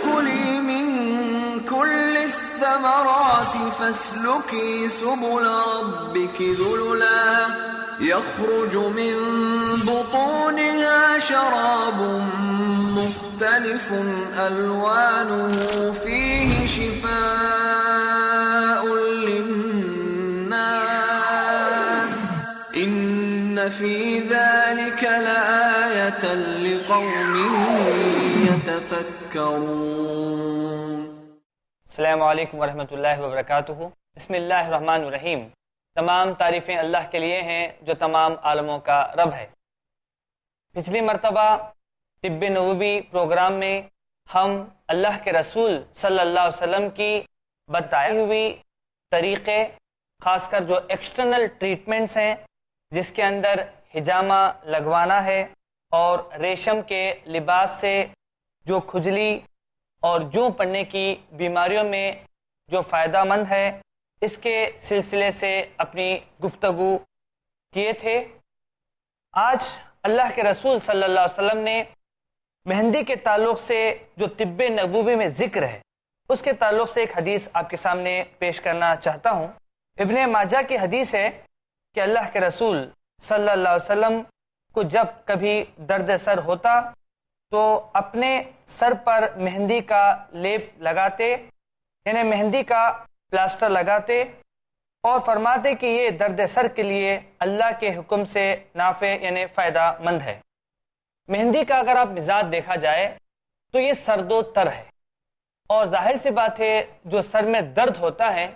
كُلِي مِن كُلِّ الثَّمَرَاتِ فَاسْلُكِي سُبُلَ رَبِّكِ ذُلُلًا يَخْرُجُ مِن بُطُونِهَا شَرَابٌ مُخْتَلِفٌ أَلْوَانُهُ فِيهِ شِفَاءٌ لِّلنَّاسِ إِنَّ فِي ذَلِكَ لَآيَةً لِقَوْمٍ يَتَفَكَّرُونَ۔ السلام علیکم ورحمۃ اللہ وبرکاتہ۔ بسم اللہ الرحمن الرحیم۔ تمام تعریفیں اللہ کے لیے ہیں جو تمام عالموں کا رب ہے۔ پچھلی مرتبہ طب نبوی پروگرام میں ہم اللہ کے رسول صلی اللہ علیہ وسلم کی بتائی ہوئی طریقے، خاص کر جو ایکسٹرنل ٹریٹمنٹس ہیں جس کے اندر حجامہ لگوانا ہے اور ریشم کے لباس سے جو کھجلی اور جوں پڑنے کی بیماریوں میں جو فائدہ مند ہے، اس کے سلسلے سے اپنی گفتگو کیے تھے۔ آج اللہ کے رسول صلی اللہ علیہ وسلم نے مہندی کے تعلق سے جو طب نبوی میں ذکر ہے، اس کے تعلق سے ایک حدیث آپ کے سامنے پیش کرنا چاہتا ہوں۔ ابن ماجہ کی حدیث ہے کہ اللہ کے رسول صلی اللہ علیہ وسلم کو جب کبھی درد سر ہوتا تو اپنے سر پر مہندی کا لیپ لگاتے، یعنی مہندی کا پلاسٹر لگاتے اور فرماتے کہ یہ درد سر کے لیے اللہ کے حکم سے نافع یعنی فائدہ مند ہے۔ مہندی کا اگر آپ مزاج دیکھا جائے تو یہ سرد و تر ہے، اور ظاہر سی بات ہے جو سر میں درد ہوتا ہے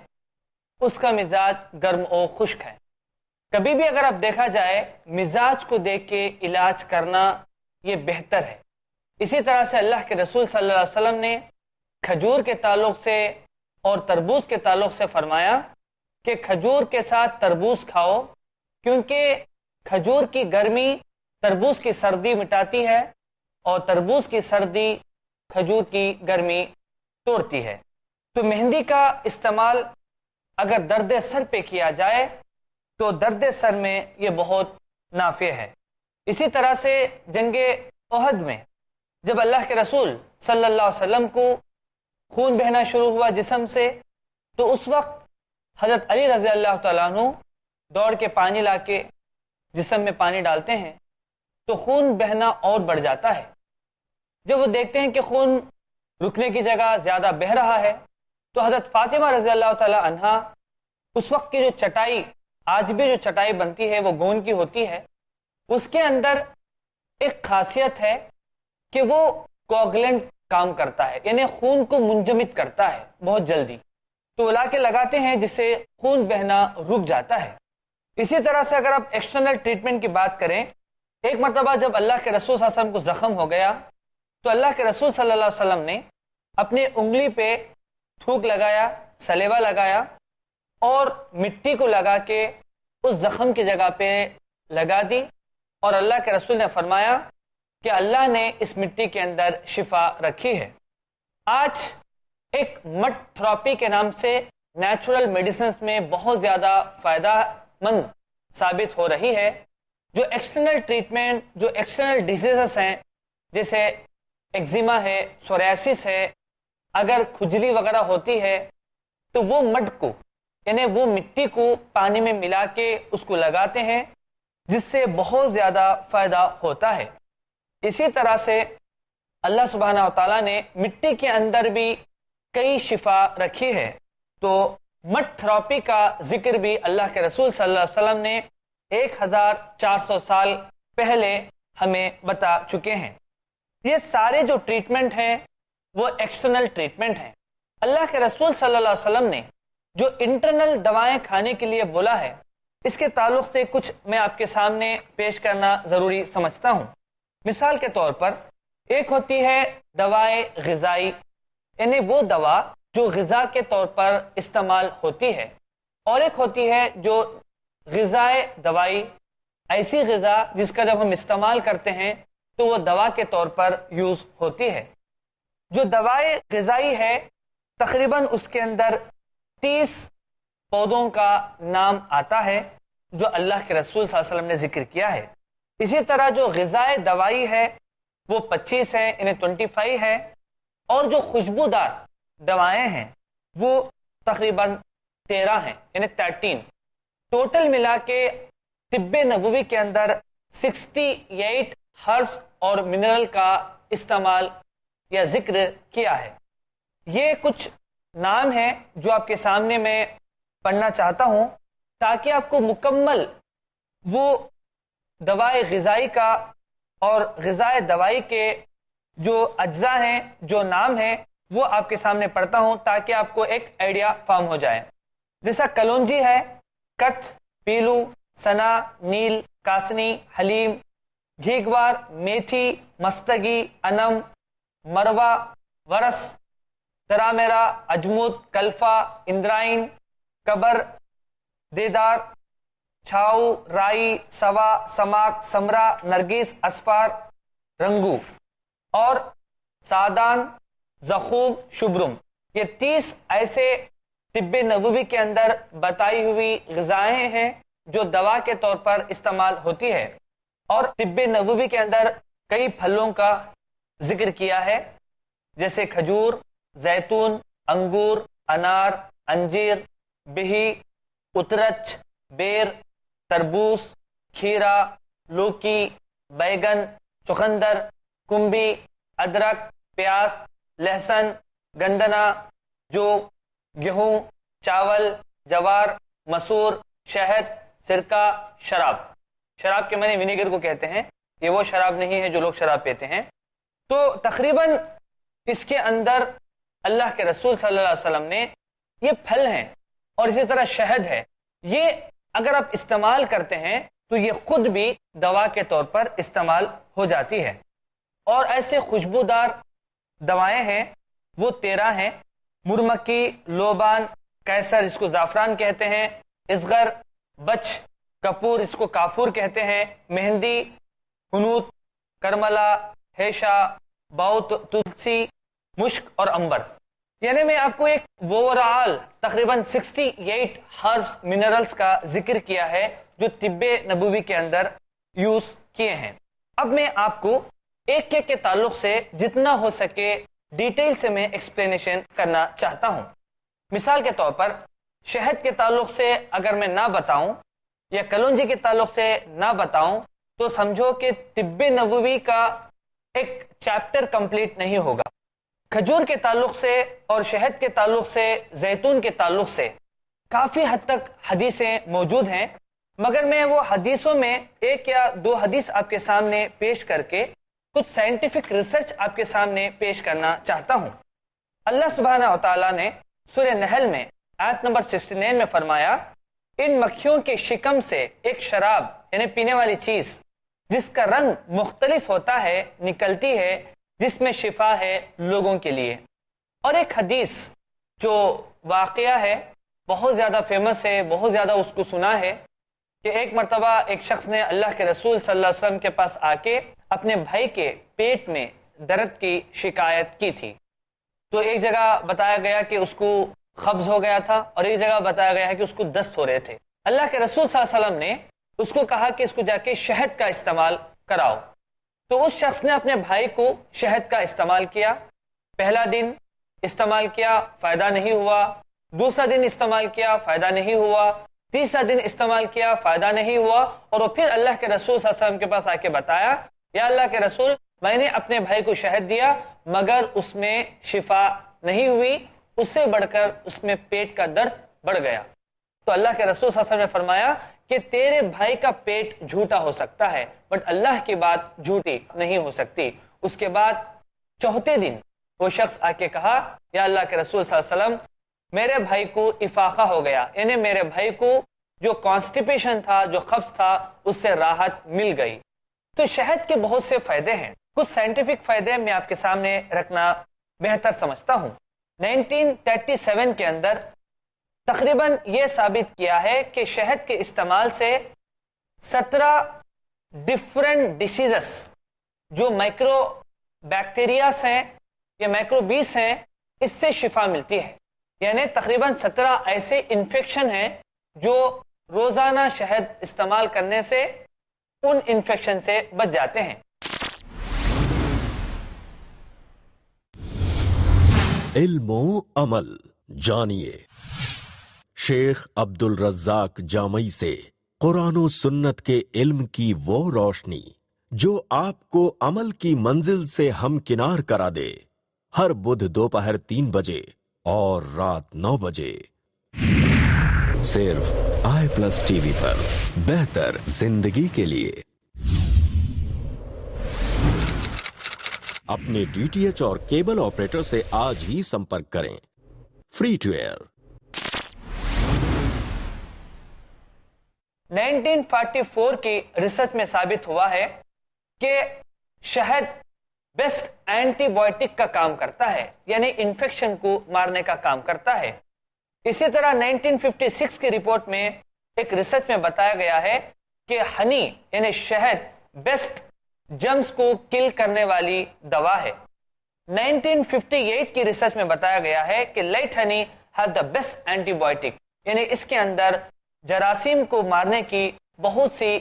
اس کا مزاج گرم و خشک ہے۔ کبھی بھی اگر آپ دیکھا جائے مزاج کو دیکھ کے علاج کرنا یہ بہتر ہے۔ اسی طرح سے اللہ کے رسول صلی اللہ علیہ وسلم نے کھجور کے تعلق سے اور تربوز کے تعلق سے فرمایا کہ کھجور کے ساتھ تربوز کھاؤ، کیونکہ کھجور کی گرمی تربوز کی سردی مٹاتی ہے اور تربوز کی سردی کھجور کی گرمی توڑتی ہے۔ تو مہندی کا استعمال اگر درد سر پہ کیا جائے تو درد سر میں یہ بہت نافع ہے۔ اسی طرح سے جنگ احد میں جب اللہ کے رسول صلی اللہ علیہ وسلم کو خون بہنا شروع ہوا جسم سے، تو اس وقت حضرت علی رضی اللہ تعالیٰ عنہ دوڑ کے پانی لا کے جسم میں پانی ڈالتے ہیں تو خون بہنا اور بڑھ جاتا ہے۔ جب وہ دیکھتے ہیں کہ خون رکنے کی جگہ زیادہ بہہ رہا ہے تو حضرت فاطمہ رضی اللہ تعالیٰ عنہا اس وقت کی جو چٹائی، آج بھی جو چٹائی بنتی ہے وہ گون کی ہوتی ہے، اس کے اندر ایک خاصیت ہے کہ وہ کوگلنٹ کام کرتا ہے، یعنی خون کو منجمد کرتا ہے بہت جلدی، تو وہ لا کے لگاتے ہیں جس سے خون بہنا رک جاتا ہے۔ اسی طرح سے اگر آپ ایکسٹرنل ٹریٹمنٹ کی بات کریں، ایک مرتبہ جب اللہ کے رسول صلی اللہ علیہ وسلم کو زخم ہو گیا تو اللہ کے رسول صلی اللہ علیہ وسلم نے اپنی انگلی پہ تھوک لگایا، سلیوا لگایا اور مٹی کو لگا کے اس زخم کی جگہ پہ لگا دی، اور اللہ کے رسول نے فرمایا کہ اللہ نے اس مٹی کے اندر شفا رکھی ہے۔ آج ایک مڈ تھراپی کے نام سے نیچرل میڈیسنز میں بہت زیادہ فائدہ مند ثابت ہو رہی ہے۔ جو ایکسٹرنل ٹریٹمنٹ، جو ایکسٹرنل ڈیزیزز ہیں جیسے ایگزیما ہے، سوریاسس ہے، اگر کھجلی وغیرہ ہوتی ہے تو وہ مڈ کو یعنی وہ مٹی کو پانی میں ملا کے اس کو لگاتے ہیں جس سے بہت زیادہ فائدہ ہوتا ہے۔ اسی طرح سے اللہ سبحانہ وتعالیٰ نے مٹی کے اندر بھی کئی شفا رکھی ہے، تو مڈ تھراپی کا ذکر بھی اللہ کے رسول صلی اللہ علیہ وسلم نے 1400 سال پہلے ہمیں بتا چکے ہیں۔ یہ سارے جو ٹریٹمنٹ ہیں وہ ایکسٹرنل ٹریٹمنٹ ہیں۔ اللہ کے رسول صلی اللہ علیہ وسلم نے جو انٹرنل دوائیں کھانے کے لیے بولا ہے، اس کے تعلق سے کچھ میں آپ کے سامنے پیش کرنا ضروری سمجھتا ہوں۔ مثال کے طور پر ایک ہوتی ہے دوائیں غذائی، یعنی وہ دوا جو غذا کے طور پر استعمال ہوتی ہے، اور ایک ہوتی ہے جو غذائے دوائی، ایسی غذا جس کا جب ہم استعمال کرتے ہیں تو وہ دوا کے طور پر یوز ہوتی ہے۔ جو دوائیں غذائی ہے تقریباً اس کے اندر 30 پودوں کا نام آتا ہے جو اللہ کے رسول صلی اللہ علیہ وسلم نے ذکر کیا ہے۔ اسی طرح جو غذائے دوائی ہے وہ 25 ہے، یعنی 25 ہے، اور جو خوشبودار دوائیں ہیں وہ تقریباً 13 ہیں، یعنی 13 ٹوٹل ملا کے طب نبوی کے اندر 68 ہربس اور منرل کا استعمال یا ذکر کیا ہے۔ یہ کچھ نام ہیں جو آپ کے سامنے میں پڑھنا چاہتا ہوں تاکہ آپ کو مکمل وہ دوائے غذائی کا اور غذائے دوائی کے جو اجزاء ہیں، جو نام ہیں، وہ آپ کے سامنے پڑھتا ہوں تاکہ آپ کو ایک آئیڈیا فارم ہو جائے۔ جیسا کلونجی ہے، کٹھ، پیلو، سنا، نیل، کاسنی، حلیم، گھیگوار، میتھی، مستگی، انم، مروا، ورس، ترامیرا، اجمود، کلفا، اندرائن، کبر، دیدار، چھاؤ، رائی، سوا، سماک، سمرا، نرگس، اسفار، رنگو اور سادان، زخوم، شبرم۔ یہ 30 ایسے طب نبوی کے اندر بتائی ہوئی غذائیں ہیں جو دوا کے طور پر استعمال ہوتی ہے، اور طب نبوی کے اندر کئی پھلوں کا ذکر کیا ہے جیسے کھجور، زیتون، انگور، انار، انجیر، بہی، اترچ، بیر، تربوز، کھیرا، لوکی، بیگن، چقندر، کمبی، ادرک، پیاز، لہسن، گندنا، جو، گیہوں، چاول، جوار، مسور، شہد، سرکہ، شراب۔ شراب کے معنی ونیگر کو کہتے ہیں، یہ وہ شراب نہیں ہے جو لوگ شراب پیتے ہیں۔ تو تقریباً اس کے اندر اللہ کے رسول صلی اللہ علیہ وسلم نے یہ پھل ہیں اور اسی طرح شہد ہے، یہ اگر آپ استعمال کرتے ہیں تو یہ خود بھی دوا کے طور پر استعمال ہو جاتی ہے۔ اور ایسے خوشبودار دوائیں ہیں وہ 13 ہیں: مرمکی، لوبان، کیسر اس کو زعفران کہتے ہیں، اصغر، بچ، کپور اس کو کافور کہتے ہیں، مہندی، ہنوت، کرملا، ہیشا، باؤت، تلسی، مشک اور امبر۔ یعنی میں آپ کو ایک اوورآل تقریباً 68 ہربس منرلز کا ذکر کیا ہے جو طب نبوی کے اندر یوز کیے ہیں۔ اب میں آپ کو ایک ایک کے تعلق سے جتنا ہو سکے ڈیٹیل سے میں ایکسپلینیشن کرنا چاہتا ہوں۔ مثال کے طور پر شہد کے تعلق سے اگر میں نہ بتاؤں یا کلونجی کے تعلق سے نہ بتاؤں تو سمجھو کہ طب نبوی کا ایک چیپٹر کمپلیٹ نہیں ہوگا۔ کھجور کے تعلق سے اور شہد کے تعلق سے، زیتون کے تعلق سے کافی حد تک حدیثیں موجود ہیں، مگر میں وہ حدیثوں میں ایک یا دو حدیث آپ کے سامنے پیش کر کے کچھ سائنٹیفک ریسرچ آپ کے سامنے پیش کرنا چاہتا ہوں۔ اللہ سبحانہ و تعالیٰ نے سورہ نحل میں آیت نمبر 69 میں فرمایا، ان مکھیوں کے شکم سے ایک شراب یعنی پینے والی چیز جس کا رنگ مختلف ہوتا ہے نکلتی ہے، جس میں شفا ہے لوگوں کے لیے۔ اور ایک حدیث جو واقعہ ہے، بہت زیادہ فیمس ہے، بہت زیادہ اس کو سنا ہے، کہ ایک مرتبہ ایک شخص نے اللہ کے رسول صلی اللہ علیہ وسلم کے پاس آ کے اپنے بھائی کے پیٹ میں درد کی شکایت کی تھی۔ تو ایک جگہ بتایا گیا کہ اس کو قبض ہو گیا تھا اور ایک جگہ بتایا گیا ہے کہ اس کو دست ہو رہے تھے۔ اللہ کے رسول صلی اللہ علیہ وسلم نے اس کو کہا کہ اس کو جا کے شہد کا استعمال کراؤ۔ تو اس شخص نے اپنے بھائی کو شہد کا استعمال کیا۔ پہلا دن استعمال کیا، فائدہ نہیں ہوا۔ دوسرا دن استعمال کیا، فائدہ نہیں ہوا۔ تیسرا دن استعمال کیا، فائدہ نہیں ہوا۔ اور وہ پھر اللہ کے رسول صلی اللہ علیہ وسلم کے پاس آ کے بتایا، یا اللہ کے رسول، میں نے اپنے بھائی کو شہد دیا مگر اس میں شفا نہیں ہوئی، اس سے بڑھ کر اس میں پیٹ کا درد بڑھ گیا۔ تو اللہ کے رسول صلی اللہ علیہ وسلم نے فرمایا کہ تیرے بھائی کا پیٹ جھوٹا ہو سکتا ہے بٹ اللہ کی بات جھوٹی نہیں ہو سکتی۔ اس کے بعد چوتھے دن وہ شخص آ کے کہا، یا اللہ کے رسول صلی اللہ علیہ وسلم، میرے بھائی کو افاقہ ہو گیا، یعنی میرے بھائی کو جو کانسٹیپیشن تھا، جو قبض تھا، اس سے راحت مل گئی۔ تو شہد کے بہت سے فائدے ہیں، کچھ سائنٹیفک فائدے میں آپ کے سامنے رکھنا بہتر سمجھتا ہوں۔ 1937 کے اندر تقریباً یہ ثابت کیا ہے کہ شہد کے استعمال سے 17 ڈفرینٹ ڈیسیزز جو مائکرو بیکٹیریاز ہیں یا مائکروبیس ہیں، اس سے شفا ملتی ہے۔ یعنی تقریباً 17 ایسے انفیکشن ہیں جو روزانہ شہد استعمال کرنے سے ان انفیکشن سے بچ جاتے ہیں۔ علم و عمل جانیے شیخ عبد الرزاق جامعی سے قرآن و سنت کے علم کی وہ روشنی جو آپ کو عمل کی منزل سے ہمکنار کرا دے، ہر بدھ دوپہر 3 بجے اور رات 9 بجے صرف i+TV پر، بہتر زندگی کے لیے۔ اپنے DTH اور کیبل آپریٹر سے آج ہی سمپرک کریں۔ Free to year. 1944 کی ریسرچ میں ثابت ہوا ہے کہ شہد بیسٹ اینٹی بائیوٹک کا کام کرتا ہے، یعنی انفیکشن کو مارنے کا کام کرتا ہے۔ اسی طرح 1956 کی رپورٹ میں ایک ریسرچ میں بتایا گیا ہے کہ ہنی یعنی شہد بیسٹ جرمز کو کل کرنے والی دوا ہے۔ 1958 کی ریسرچ میں بتایا گیا ہے کہ light honey have the best antibiotic, یعنی اس کے اندر جراثیم کو مارنے کی بہت سی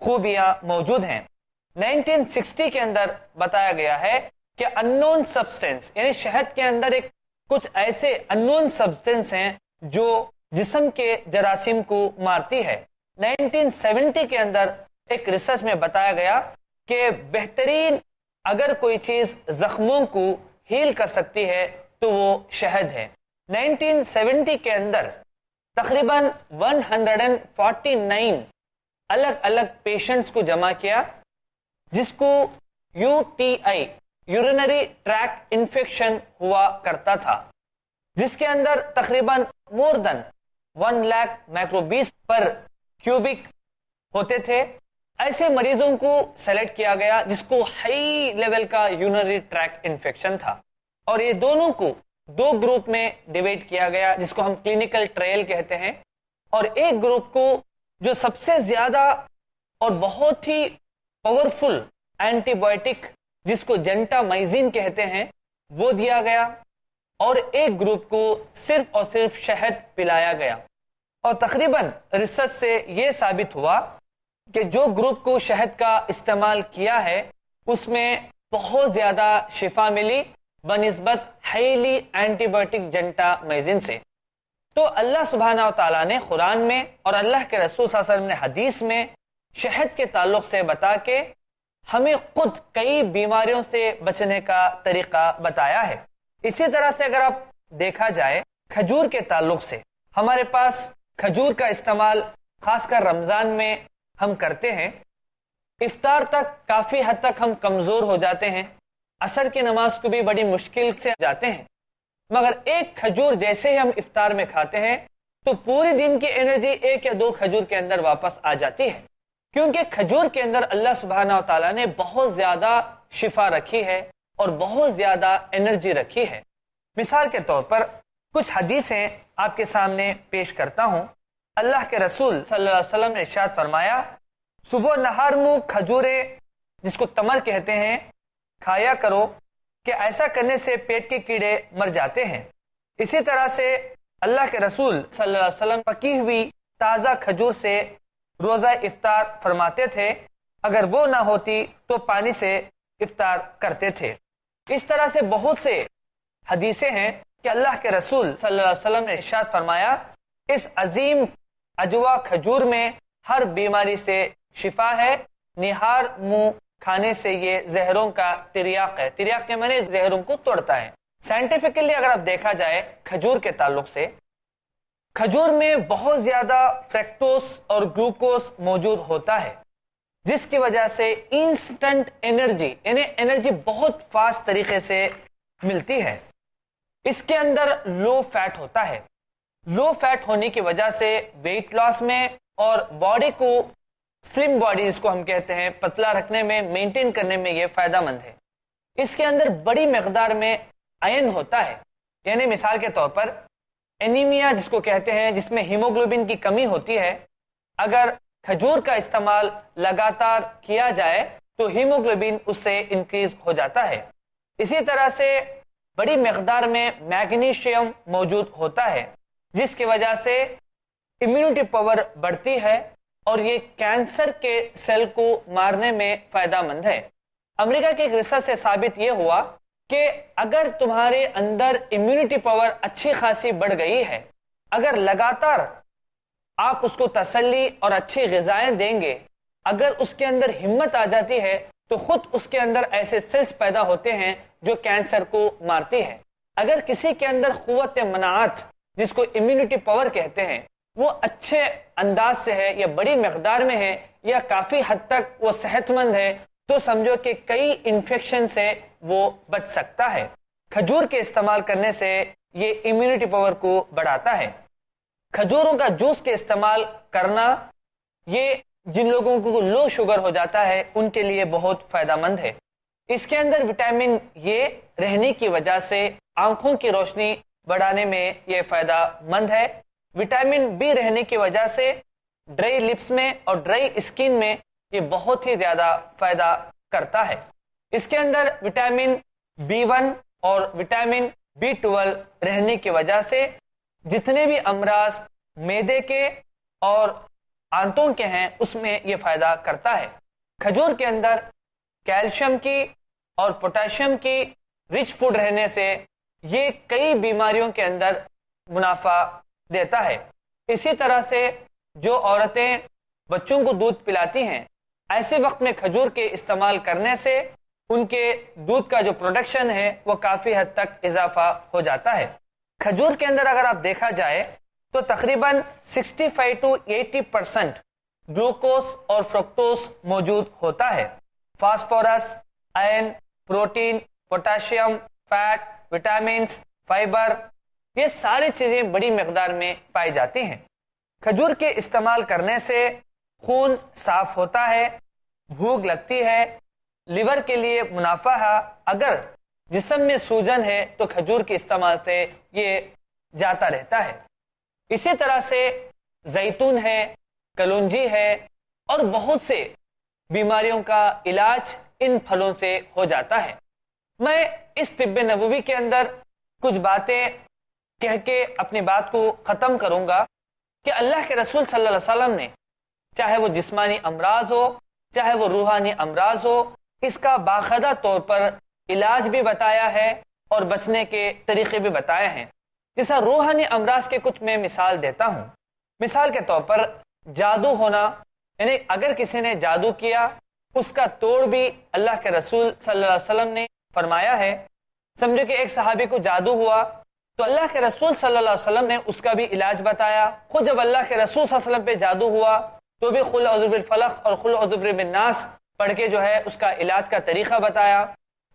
خوبیاں موجود ہیں۔ 1960 کے اندر بتایا گیا ہے کہ اننون سبسٹینس، یعنی شہد کے اندر ایک کچھ ایسے اننون سبسٹینس ہیں جو جسم کے جراثیم کو مارتی ہے۔ 1970 کے اندر ایک ریسرچ میں بتایا گیا کہ بہترین اگر کوئی چیز زخموں کو ہیل کر سکتی ہے تو وہ شہد ہے۔ 1970 کے اندر تقریباً 149 الگ الگ پیشنٹس کو جمع کیا جس کو UTI یورینری ٹریکٹ انفیکشن ہوا کرتا تھا، جس کے اندر تقریباً مور دین 1 لاکھ مائکروبیز پر کیوبک ہوتے تھے۔ ایسے مریضوں کو سلیکٹ کیا گیا جس کو ہائی لیول کا یورینری ٹریکٹ انفیکشن تھا، اور یہ دونوں کو 2 گروپ میں ڈیوائڈ کیا گیا جس کو ہم کلینکل ٹرائل کہتے ہیں، اور ایک گروپ کو جو سب سے زیادہ اور بہت ہی پاورفل اینٹی بائیوٹک جس کو جنٹامائزین کہتے ہیں وہ دیا گیا، اور ایک گروپ کو صرف اور صرف شہد پلایا گیا۔ اور تقریباً ریسرچ سے یہ ثابت ہوا کہ جو گروپ کو شہد کا استعمال کیا ہے اس میں بہت زیادہ شفا ملی بنسبت ہائیلی اینٹی بائیوٹک جنٹامائزین سے۔ تو اللہ سبحانہ و تعالیٰ نے قرآن میں اور اللہ کے رسول صلی اللہ علیہ وسلم نے حدیث میں شہد کے تعلق سے بتا کے ہمیں خود کئی بیماریوں سے بچنے کا طریقہ بتایا ہے۔ اسی طرح سے اگر آپ دیکھا جائے کھجور کے تعلق سے، ہمارے پاس کھجور کا استعمال خاص کر رمضان میں ہم کرتے ہیں۔ افطار تک کافی حد تک ہم کمزور ہو جاتے ہیں، عصر کی نماز کو بھی بڑی مشکل سے جاتے ہیں، مگر ایک کھجور جیسے ہی ہم افطار میں کھاتے ہیں تو پوری دن کی انرجی 1 یا 2 کھجور کے اندر واپس آ جاتی ہے، کیونکہ کھجور کے اندر اللہ سبحانہ و تعالیٰ نے بہت زیادہ شفا رکھی ہے اور بہت زیادہ انرجی رکھی ہے۔ مثال کے طور پر کچھ حدیثیں آپ کے سامنے پیش کرتا ہوں۔ اللہ کے رسول صلی اللہ علیہ وسلم نے ارشاد فرمایا، صبح نہار منہ کھجورے جس کو تمر کہتے ہیں کھایا کرو کہ ایسا کرنے سے پیٹ کے کیڑے مر جاتے ہیں۔ اسی طرح سے اللہ کے رسول صلی اللہ علیہ وسلم پکی ہوئی تازہ کھجور سے روزہ افطار فرماتے تھے، اگر وہ نہ ہوتی تو پانی سے افطار کرتے تھے۔ اس طرح سے بہت سے حدیثیں ہیں کہ اللہ کے رسول صلی اللہ علیہ وسلم نے ارشاد فرمایا، اس عظیم اجوا کھجور میں ہر بیماری سے شفا ہے، نہار منہ کھانے سے یہ زہروں کا تریاق ہے۔ تریاق کے معنی زہروں کو توڑتا ہے۔ سائنٹیفکلی اگر آپ دیکھا جائے کھجور کے تعلق سے، کھجور میں بہت زیادہ فریکٹوز اور گلوکوز موجود ہوتا ہے، جس کی وجہ سے انسٹنٹ انرجی یعنی انرجی بہت فاسٹ طریقے سے ملتی ہے۔ اس کے اندر لو فیٹ ہوتا ہے۔ لو فیٹ ہونے کی وجہ سے ویٹ لاس میں اور باڈی کو سلم باڈی جس کو ہم کہتے ہیں پتلا رکھنے میں، مینٹین کرنے میں یہ فائدہ مند ہے۔ اس کے اندر بڑی مقدار میں آئرن ہوتا ہے، یعنی مثال کے طور پر اینیمیا جس کو کہتے ہیں، جس میں ہیموگلوبن کی کمی ہوتی ہے، اگر کھجور کا استعمال لگاتار کیا جائے تو ہیموگلوبن اس سے انکریز ہو جاتا ہے۔ اسی طرح سے بڑی مقدار میں میگنیشیم موجود ہوتا ہے، جس کی وجہ سے امیونٹی پاور بڑھتی ہے اور یہ کینسر کے سیل کو مارنے میں فائدہ مند ہے۔ امریکہ کے ایک ریسرچ سے ثابت یہ ہوا کہ اگر تمہارے اندر امیونٹی پاور اچھی خاصی بڑھ گئی ہے، اگر لگاتار آپ اس کو تسلی اور اچھی غذائیں دیں گے، اگر اس کے اندر ہمت آ جاتی ہے تو خود اس کے اندر ایسے سیلز پیدا ہوتے ہیں جو کینسر کو مارتی ہے۔ اگر کسی کے اندر قوت مناعت، جس کو امیونٹی پاور کہتے ہیں، وہ اچھے انداز سے ہے یا بڑی مقدار میں ہے یا کافی حد تک وہ صحت مند ہے، تو سمجھو کہ کئی انفیکشن سے وہ بچ سکتا ہے۔ کھجور کے استعمال کرنے سے یہ امیونٹی پاور کو بڑھاتا ہے۔ کھجوروں کا جوس کے استعمال کرنا، یہ جن لوگوں کو لو شوگر ہو جاتا ہے ان کے لیے بہت فائدہ مند ہے۔ اس کے اندر وٹامن یہ رہنے کی وجہ سے آنکھوں کی روشنی بڑھانے میں یہ فائدہ مند ہے۔ وٹامن بی رہنے کی وجہ سے ڈرائی لپس میں اور ڈرائی اسکن میں یہ بہت ہی زیادہ فائدہ کرتا ہے۔ اس کے اندر وٹامن B1 اور وٹامن B12 رہنے کی وجہ سے جتنے بھی امراض معدے کے اور آنتوں کے ہیں اس میں یہ فائدہ کرتا ہے۔ کھجور کے اندر کیلشیم کی اور پوٹاشیم کی رچ فوڈ رہنے سے یہ کئی بیماریوں کے اندر منافع دیتا ہے۔ اسی طرح سے جو عورتیں بچوں کو دودھ پلاتی ہیں، ایسے وقت میں کھجور کے استعمال کرنے سے ان کے دودھ کا جو پروڈکشن ہے وہ کافی حد تک اضافہ ہو جاتا ہے۔ کھجور کے اندر اگر آپ دیکھا جائے تو تقریباً 65 to 80% گلوکوز اور فرکٹوز موجود ہوتا ہے۔ Phosphorus, iron, protein, potassium, fat, vitamins, fibre, یہ ساری چیزیں بڑی مقدار میں پائی جاتی ہیں۔ کھجور کے استعمال کرنے سے خون صاف ہوتا ہے، بھوک لگتی ہے، لیور کے لیے منافع ہے۔ اگر جسم میں سوجن ہے تو کھجور کے استعمال سے یہ جاتا رہتا ہے۔ اسی طرح سے زیتون ہے، کلونجی ہے اور بہت سے بیماریوں کا علاج ان پھلوں سے ہو جاتا ہے۔ میں اس طب نبوی کے اندر کچھ باتیں کہہ کے اپنی بات کو ختم کروں گا کہ اللہ کے رسول صلی اللہ علیہ وسلم نے چاہے وہ جسمانی امراض ہو چاہے وہ روحانی امراض ہو، اس کا باقاعدہ طور پر علاج بھی بتایا ہے اور بچنے کے طریقے بھی بتائے ہیں۔ جیسا روحانی امراض کے کچھ میں مثال دیتا ہوں۔ مثال کے طور پر جادو ہونا، یعنی اگر کسی نے جادو کیا اس کا توڑ بھی اللہ کے رسول صلی اللہ علیہ وسلم نے فرمایا ہے۔ سمجھو کہ ایک صحابی کو جادو ہوا تو اللہ کے رسول صلی اللہ علیہ وسلم نے اس کا بھی علاج بتایا۔ خود جب اللہ کے رسول صلی اللہ علیہ وسلم پہ جادو ہوا تو بھی قل اعوذ بالفلق اور قل اعوذ برب الناس پڑھ کے جو ہے اس کا علاج کا طریقہ بتایا۔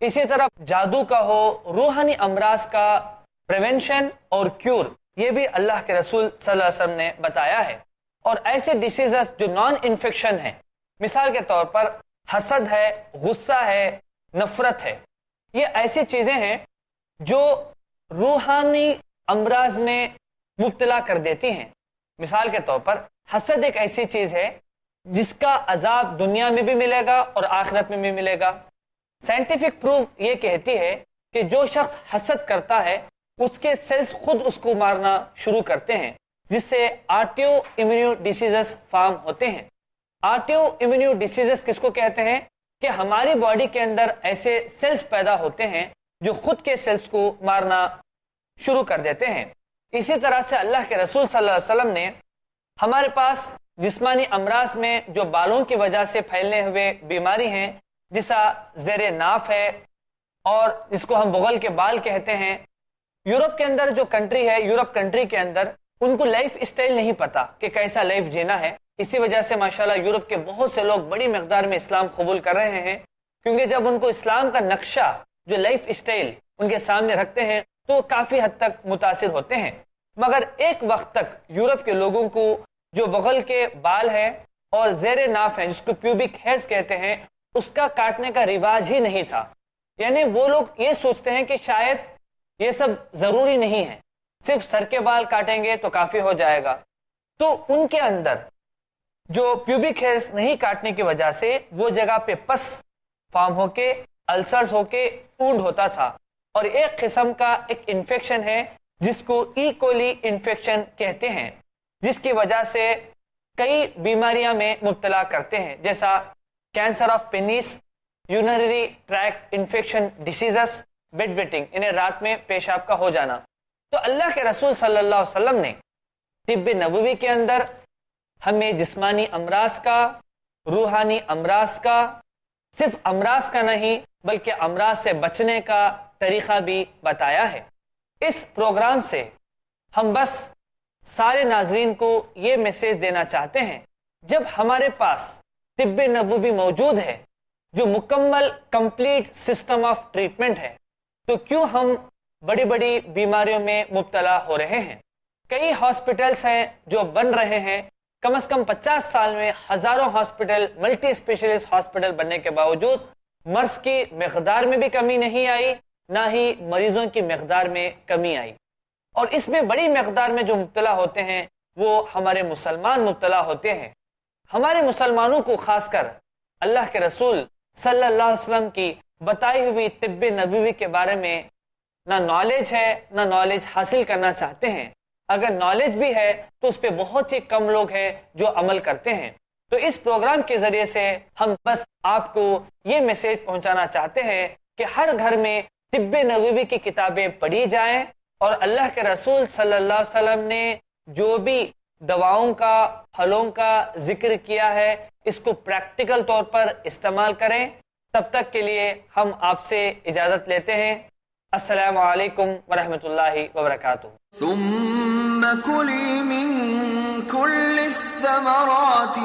اسی طرح جادو کا ہو، روحانی امراض کا پریونشن اور کیور، یہ بھی اللہ کے رسول صلی اللہ علیہ وسلم نے بتایا ہے۔ اور ایسے ڈیسیزز جو نان انفیکشن ہیں، مثال کے طور پر حسد ہے، غصہ ہے، نفرت ہے، یہ ایسی چیزیں ہیں جو روحانی امراض میں مبتلا کر دیتی ہیں۔ مثال کے طور پر حسد ایک ایسی چیز ہے جس کا عذاب دنیا میں بھی ملے گا اور آخرت میں بھی ملے گا۔ سائنٹیفک پروف یہ کہتی ہے کہ جو شخص حسد کرتا ہے اس کے سیلز خود اس کو مارنا شروع کرتے ہیں، جس سے آٹو امیونو ڈیسیزز فارم ہوتے ہیں۔ آٹو امیونو ڈیسیزز کس کو کہتے ہیں؟ کہ ہماری باڈی کے اندر ایسے سیلز پیدا ہوتے ہیں جو خود کے سیلز کو مارنا شروع کر دیتے ہیں۔ اسی طرح سے اللہ کے رسول صلی اللہ علیہ وسلم نے ہمارے پاس جسمانی امراض میں جو بالوں کی وجہ سے پھیلنے ہوئے بیماری ہیں، جیسا زیر ناف ہے اور جس کو ہم بغل کے بال کہتے ہیں۔ یورپ کے اندر جو کنٹری ہے، یورپ کنٹری کے اندر ان کو لائف اسٹائل نہیں پتا کہ کیسا لائف جینا ہے۔ اسی وجہ سے ماشاءاللہ یورپ کے بہت سے لوگ بڑی مقدار میں اسلام قبول کر رہے ہیں، کیونکہ جب ان کو اسلام کا نقشہ جو لائف اسٹائل ان کے سامنے رکھتے ہیں تو کافی حد تک متاثر ہوتے ہیں۔ مگر ایک وقت تک یورپ کے لوگوں کو جو بغل کے بال ہیں اور زیر ناف ہیں، جس کو پیوبک ہیئرز کہتے ہیں، اس کا کاٹنے کا رواج ہی نہیں تھا۔ یعنی وہ لوگ یہ سوچتے ہیں کہ شاید یہ سب ضروری نہیں ہے، صرف سر کے بال کاٹیں گے تو کافی ہو جائے گا۔ تو ان کے اندر جو پیوبک ہیئرز نہیں کاٹنے کی وجہ سے وہ جگہ پہ پس فارم ہو کے السرز ہو کے اونڈ ہوتا تھا، اور ایک قسم کا ایک انفیکشن ہے جس کو ای کولی انفیکشن کہتے ہیں، جس کی وجہ سے کئی بیماریاں میں مبتلا کرتے ہیں، جیسا cancer of penis, urinary tract infection diseases, bed wetting, انہیں رات میں پیشاب کا ہو جانا، تو اللہ کے رسول صلی اللہ علیہ وسلم نے طب نبوی کے اندر ہمیں جسمانی امراض کا، روحانی امراض کا، صرف امراض کا نہیں بلکہ امراض سے بچنے کا طریقہ بھی بتایا ہے۔ اس پروگرام سے ہم بس سارے ناظرین کو یہ میسیج دینا چاہتے ہیں، جب ہمارے پاس طب نبوی موجود ہے جو مکمل کمپلیٹ سسٹم آف ٹریٹمنٹ ہے، تو کیوں ہم بڑی بڑی بیماریوں میں مبتلا ہو رہے ہیں؟ کئی ہاسپٹلس ہیں جو بن رہے ہیں، کم از کم 50 سال میں ہزاروں ہاسپٹل، ملٹی اسپیشلسٹ ہاسپٹل بننے کے باوجود مرض کی مقدار میں بھی کمی نہیں آئی، نہ ہی مریضوں کی مقدار میں کمی آئی۔ اور اس میں بڑی مقدار میں جو مبتلا ہوتے ہیں وہ ہمارے مسلمان مبتلا ہوتے ہیں۔ ہمارے مسلمانوں کو خاص کر اللہ کے رسول صلی اللہ علیہ وسلم کی بتائی ہوئی طب نبوی کے بارے میں نہ نالج ہے، نہ نالج حاصل کرنا چاہتے ہیں۔ اگر نالج بھی ہے تو اس پہ بہت ہی کم لوگ ہیں جو عمل کرتے ہیں۔ تو اس پروگرام کے ذریعے سے ہم بس آپ کو یہ میسیج پہنچانا چاہتے ہیں کہ ہر گھر میں طب نبوی کی کتابیں پڑھی جائیں، اور اللہ کے رسول صلی اللہ علیہ وسلم نے جو بھی دواؤں کا، پھلوں کا ذکر کیا ہے، اس کو پریکٹیکل طور پر استعمال کریں۔ تب تک کے لیے ہم آپ سے اجازت لیتے ہیں۔ السلام علیکم ورحمۃ اللہ وبرکاتہ۔ ثم كلي من كل الثمرات